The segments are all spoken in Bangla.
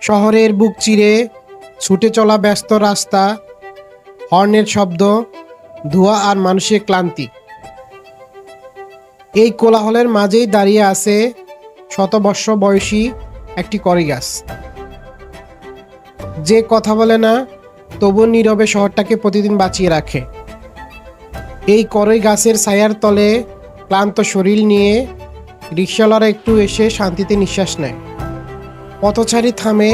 শহরের বুক চিরে ছুটে চলা ব্যস্ত রাস্তা, হর্নের শব্দ, ধোঁয়া আর মানুষের ক্লান্তি। এই কোলাহলের মাঝেই দাঁড়িয়ে আছে শতবর্ষ বয়সী একটি কড়ই গাছ, যে কথা বলে না তবু নীরবে শহরটাকে প্রতিদিন বাঁচিয়ে রাখে। এই কড়ই গাছের ছায়ার তলে ক্লান্ত শরীর নিয়ে রিকশাওয়ালারা একটু এসে শান্তিতে নিঃশ্বাস নেয়। পথচারী থামে,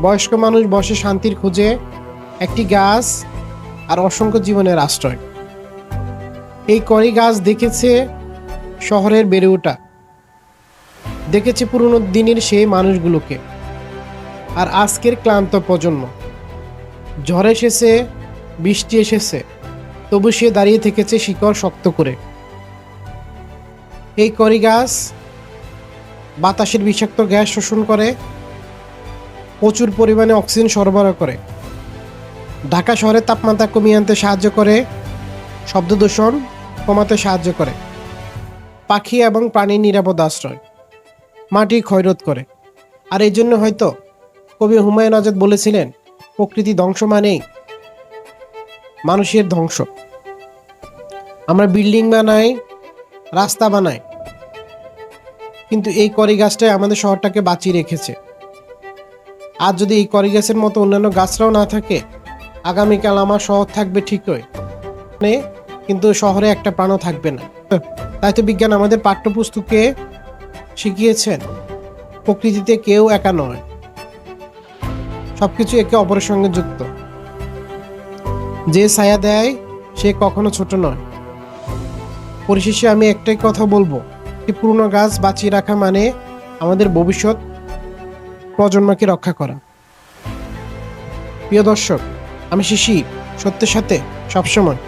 বয়স্ক মানুষ বসে শান্তির খোঁজে, একটি গাছ আর অসংখ্য জীবনের আশ্রয়। এই কড়ই গাছ দেখেছে শহরের বেড়ে ওঠা, দেখেছে পুরনো দিনের সেই মানুষগুলোকে আর আজকের ক্লান্ত প্রজন্ম। ঝড় এসেছে, বৃষ্টি এসেছে, তবু সে দাঁড়িয়ে থেকেছে শিকড় শক্ত করে। এই কড়ই গাছ বাতাসের বিষাক্ত গ্যাস শোষণ করে, প্রচুর পরিমাণে অক্সিজেন সরবরাহ করে, ঢাকা শহরের তাপমাত্রা কমিয়ে আনতে সাহায্য করে, শব্দ দূষণ কমাতে সাহায্য করে, পাখি এবং প্রাণীর নিরাপদ আশ্রয়, মাটি ক্ষয়রোধ করে। আর এই জন্য হয়তো কবি হুমায়ুন আজাদ বলেছিলেন, প্রকৃতি ধ্বংস মানেই মানুষের ধ্বংস। আমরা বিল্ডিং বানাই, রাস্তা বানাই, কিন্তু এই কড়ই গাছটাই আমাদের শহরটাকে বাঁচিয়ে রেখেছে। আর যদি এই কড়ই গাছের মতো অন্যান্য গাছরাও না থাকে, আগামীকাল আমার শহর থাকবে ঠিকই, কিন্তু শহরে একটা প্রাণও থাকবে না। তাই তো বিজ্ঞান আমাদের পাঠ্যপুস্তকে শিখিয়েছেন, প্রকৃতিতে কেউ একা নয়, সবকিছু একে অপরের সঙ্গে যুক্ত। যে ছায়া দেয় সে কখনো ছোট নয়। পরিশেষে আমি একটাই কথা বলবো, একটি পুরনো গাছ বাঁচিয়ে রাখা মানে আমাদের ভবিষ্যৎ প্রজন্মকে রক্ষা করা। প্রিয় দর্শক, আমি শিশির, সত্যের সাথে সবসময়।